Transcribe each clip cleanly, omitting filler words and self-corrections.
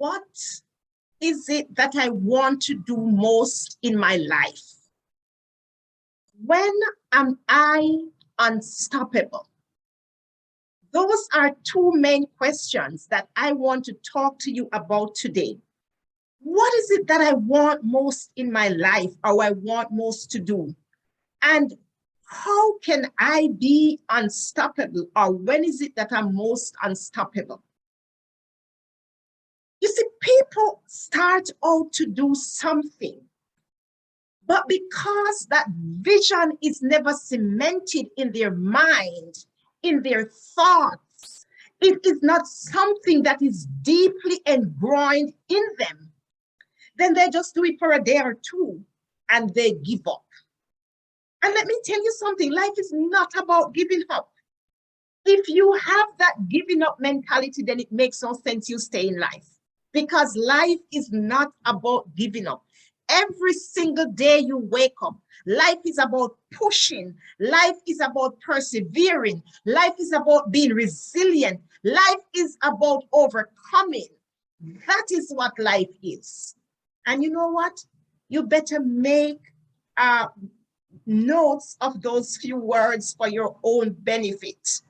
what is it that I want to do most in my life? When am I unstoppable? Those are two main questions that I want to talk to you about today. What is it that I want most in my life, or I want most to do? And how can I be unstoppable, or when is it that I'm most unstoppable? You see, people start out to do something, but because that vision is never cemented in their mind, in their thoughts, it is not something that is deeply ingrained in them, then they just do it for a day or two and they give up. And let me tell you something, life is not about giving up. If you have that giving up mentality, then it makes no sense you stay in life, because life is not about giving up. Every single day you wake up, life is about pushing. Life is about persevering. Life is about being resilient. Life is about overcoming. That is what life is. And you know what? You better make notes of those few words for your own benefit.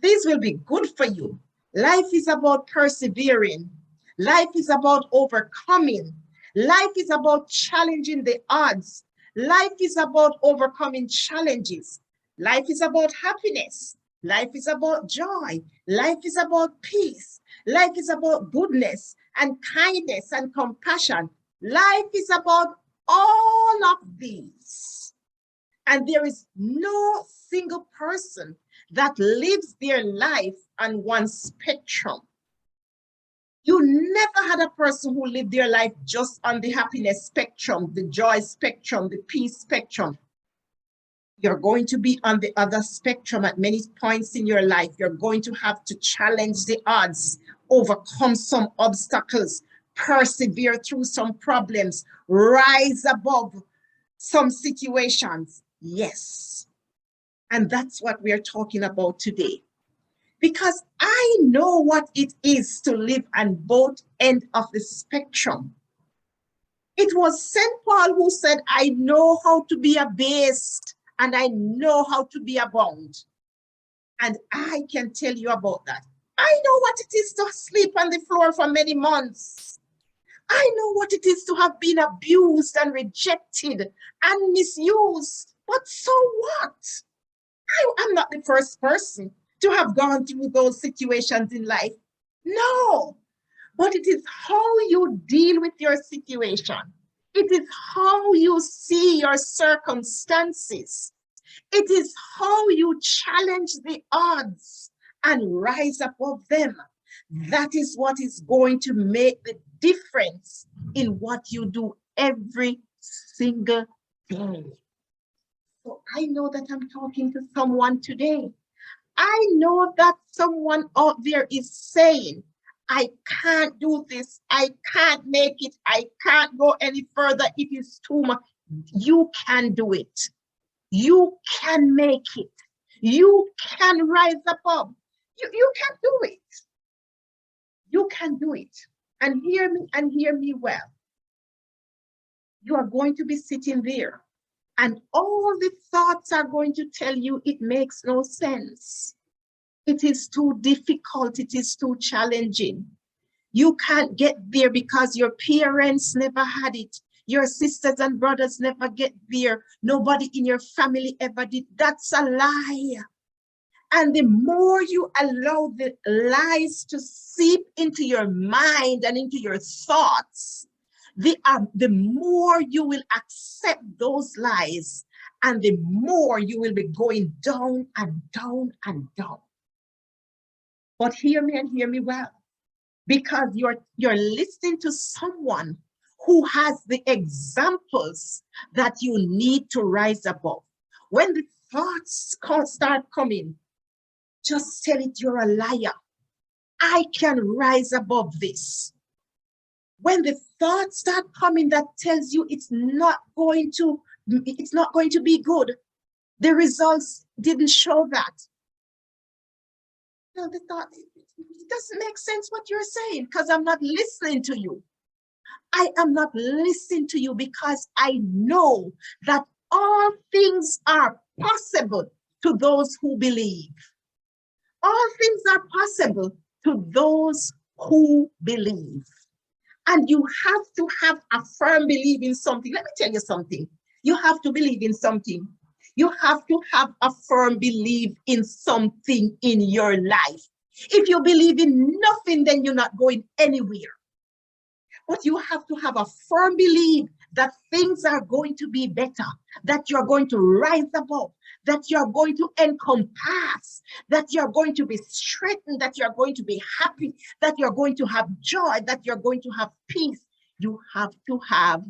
These will be good for you. Life is about persevering. Life is about overcoming. Life is about challenging the odds. Life is about overcoming challenges. Life is about happiness. Life is about joy. Life is about peace. Life is about goodness and kindness and compassion. Life is about all of these. And there is no single person that lives their life on one spectrum. You never had a person who lived their life just on the happiness spectrum, the joy spectrum, the peace spectrum. You're going to be on the other spectrum at many points in your life. You're going to have to challenge the odds, overcome some obstacles, persevere through some problems, rise above some situations. Yes. And that's what we're talking about today. Because I know what it is to live on both ends of the spectrum. It was St. Paul who said, I know how to be abased and I know how to be abound. And I can tell you about that. I know what it is to sleep on the floor for many months. I know what it is to have been abused and rejected and misused. But so what? I'm not the first person to have gone through those situations in life. No, but it is how you deal with your situation. It is how you see your circumstances. It is how you challenge the odds and rise above them. That is what is going to make the difference in what you do every single day. So I know that I'm talking to someone today. I know that someone out there is saying, I can't do this. I can't make it. I can't go any further. It is too much. You can do it. You can make it. You can rise above. You can do it. You can do it. And hear me well. You are going to be sitting there and all the thoughts are going to tell you it makes no sense. It is too difficult. It is too challenging. You can't get there because your parents never had it. Your sisters and brothers never get there. Nobody in your family ever did. That's a lie. And the more you allow the lies to seep into your mind and into your thoughts, the more you will accept those lies, and the more you will be going down and down and down. But hear me and hear me well, because you're listening to someone who has the examples that you need to rise above. When the thoughts start coming, just tell it you're a liar. I can rise above this. When the thoughts start coming that tells you it's not going to be good, the results didn't show that. No, the thought, It doesn't make sense what you're saying because I'm not listening to you. I am not listening to you because I know that all things are possible to those who believe. All things are possible to those who believe. And you have to have a firm belief in something. Let me tell you something. You have to believe in something. You have to have a firm belief in something in your life. If you believe in nothing, then you're not going anywhere. But you have to have a firm belief that things are going to be better, that you're going to rise above, that you're going to encompass, that you're going to be strengthened, that you're going to be happy, that you're going to have joy, that you're going to have peace. You have to have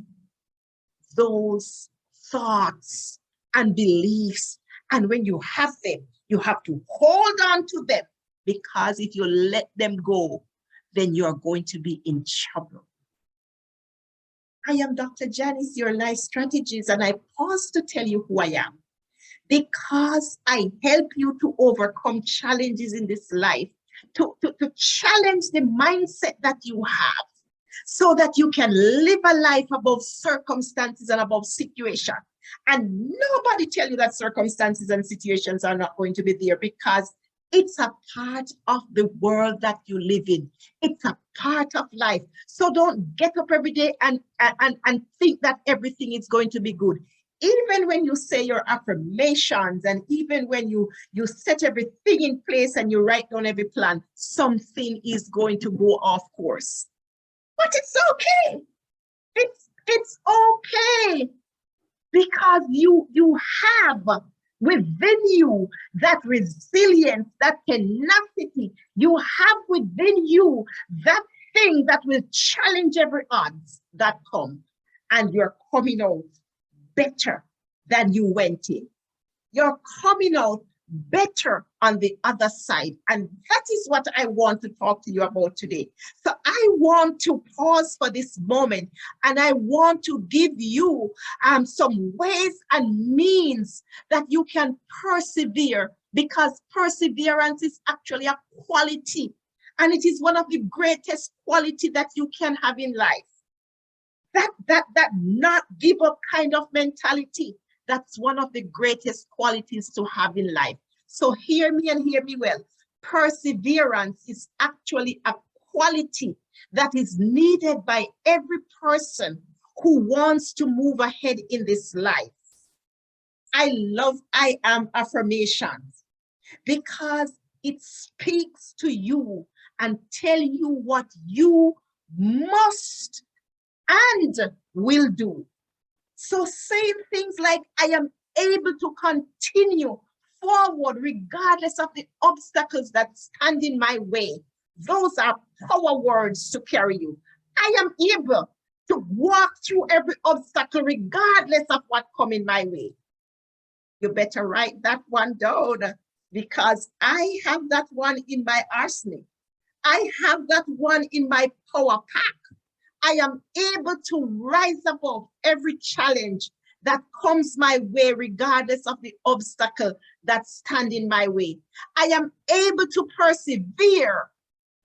those thoughts and beliefs. And when you have them, you have to hold on to them, because if you let them go, then you're going to be in trouble. I am Dr. Janice, your life strategist, and I pause to tell you who I am, because I help you to overcome challenges in this life, to challenge the mindset that you have, so that you can live a life above circumstances and above situation. And nobody tell you that circumstances and situations are not going to be there, because it's a part of the world that you live in. It's a part of life. So don't get up every day and think that everything is going to be good. Even when you say your affirmations, and even when you set everything in place and you write down every plan, something is going to go off course. But it's okay. It's okay, because you have within you that resilience, that tenacity. You have within you that thing that will challenge every odds that come, and you're coming out better than you went in. You're coming out better on the other side. And that is what I want to talk to you about today. So I want to pause for this moment, and I want to give you some ways and means that you can persevere, because perseverance is actually a quality, and it is one of the greatest quality that you can have in life. That not give up kind of mentality, that's one of the greatest qualities to have in life. So hear me and hear me well. Perseverance is actually a quality that is needed by every person who wants to move ahead in this life. I love I am affirmations, because it speaks to you and tell you what you must and will do. So saying things like, I am able to continue forward regardless of the obstacles that stand in my way, those are power words to carry you. I am able to walk through every obstacle regardless of what comes in my way. You better write that one down, because I have that one in my arsenal. I have that one in my power pack. I am able to rise above every challenge that comes my way, regardless of the obstacle that stands in my way. I am able to persevere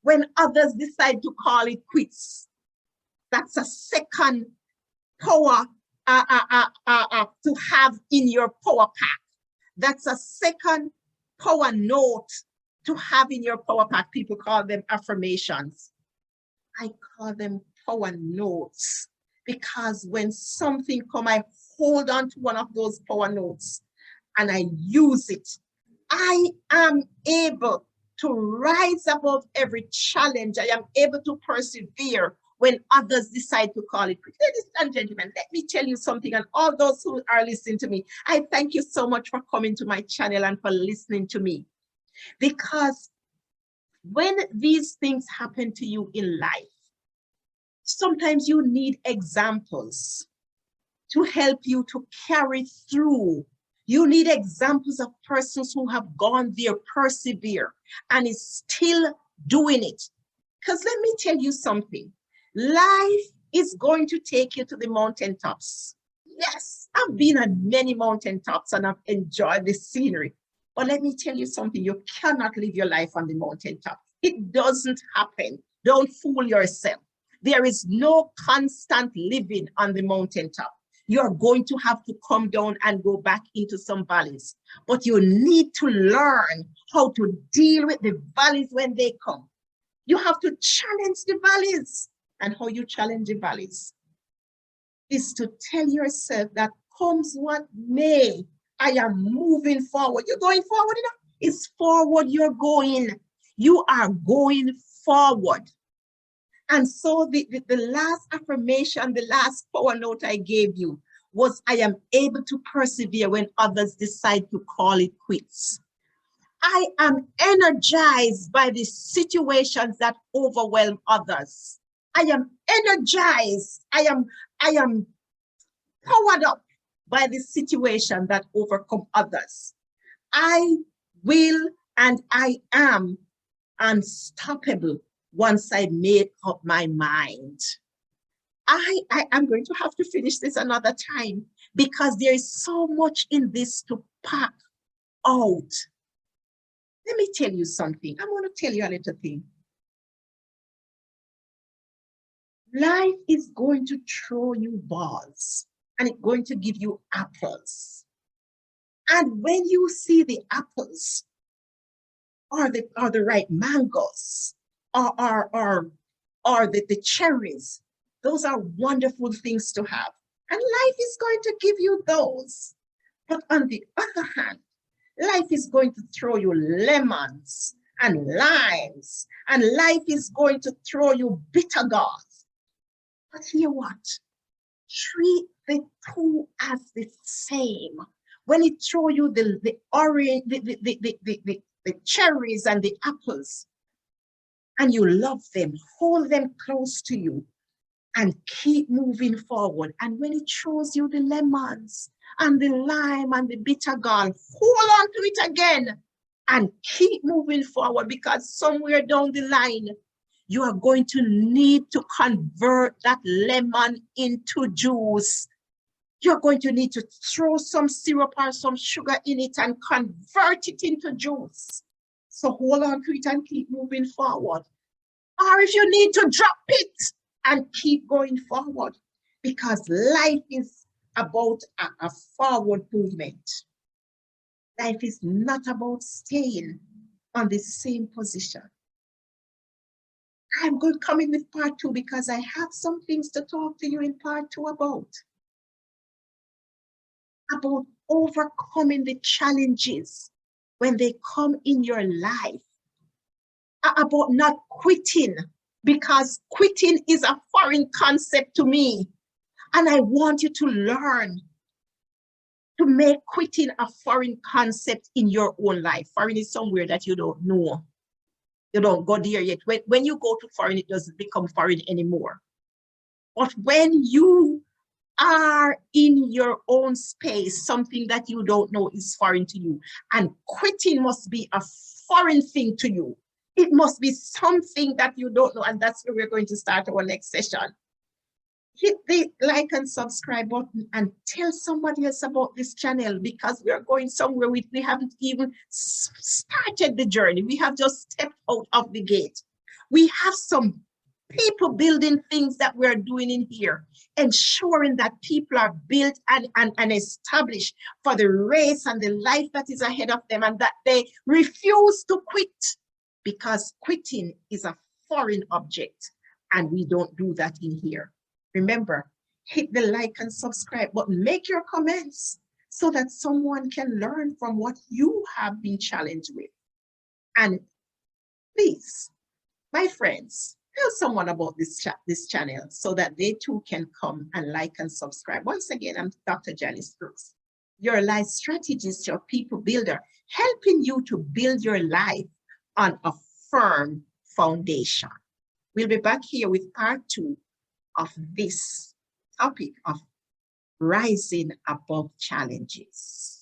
when others decide to call it quits. That's a second power to have in your power pack. That's a second power note to have in your power pack. People call them affirmations. I call them power notes, because when something comes, I hold on to one of those power notes and I use it. I am able to rise above every challenge. I am able to persevere when others decide to call it quits. Ladies and gentlemen, let me tell you something, and all those who are listening to me, I thank you so much for coming to my channel and for listening to me, because when these things happen to you in life, sometimes you need examples to help you to carry through. You need examples of persons who have gone there, persevere, and is still doing it. Because let me tell you something, life is going to take you to the mountaintops. Yes, I've been on many mountaintops and I've enjoyed the scenery. But let me tell you something, you cannot live your life on the mountaintop. It doesn't happen. Don't fool yourself. There is no constant living on the mountaintop. You're going to have to come down and go back into some valleys. But you need to learn how to deal with the valleys when they come. You have to challenge the valleys. And how you challenge the valleys is to tell yourself that comes what may, I am moving forward. You're going forward enough. It's forward you're going. You are going forward. And so the last affirmation, the last power note I gave you was, I am able to persevere when others decide to call it quits. I am energized by the situations that overwhelm others. I am energized. I am powered up by the situation that overcome others. I will and I am unstoppable once I make up my mind. I am going to have to finish this another time because there is so much in this to pack out. Let me tell you something. I want to tell you a little thing. Life is going to throw you balls and it's going to give you apples. And when you see the apples or the right mangoes or the cherries, those are wonderful things to have. And life is going to give you those. But on the other hand, life is going to throw you lemons and limes, and life is going to throw you bitter gourds. But hear what? Treat the two as the same. When it throw you the orange, the cherries and the apples, and you love them, hold them close to you and keep moving forward. And when it shows you the lemons and the lime and the bitter gourd, hold on to it again and keep moving forward, because somewhere down the line, you are going to need to convert that lemon into juice. You're going to need to throw some syrup or some sugar in it and convert it into juice. So hold on to it and keep moving forward. Or if you need to drop it and keep going forward, because life is about a forward movement. Life is not about staying on the same position. I'm going to come in with part 2 because I have some things to talk to you in part 2 about overcoming the challenges when they come in your life, about not quitting, because quitting is a foreign concept to me. And I want you to learn to make quitting a foreign concept in your own life. Foreign is somewhere that you don't know. You don't go there yet. When you go to foreign, it doesn't become foreign anymore. But when you are in your own space, something that you don't know is foreign to you. And quitting must be a foreign thing to you. It must be something that you don't know. And that's where we're going to start our next session. Hit the like and subscribe button and tell somebody else about this channel, because we are going somewhere we haven't even started the journey. We have just stepped out of the gate. We have some people building things that we're doing in here, ensuring that people are built and established for the race and the life that is ahead of them, and that they refuse to quit, because quitting is a foreign object and we don't do that in here. Remember, hit the like and subscribe button, make your comments so that someone can learn from what you have been challenged with. And please, my friends, tell someone about this channel so that they too can come and like and subscribe. Once again, I'm Dr. Janice Brooks, your life strategist, your people builder, helping you to build your life on a firm foundation. We'll be back here with part 2 of this topic of rising above challenges.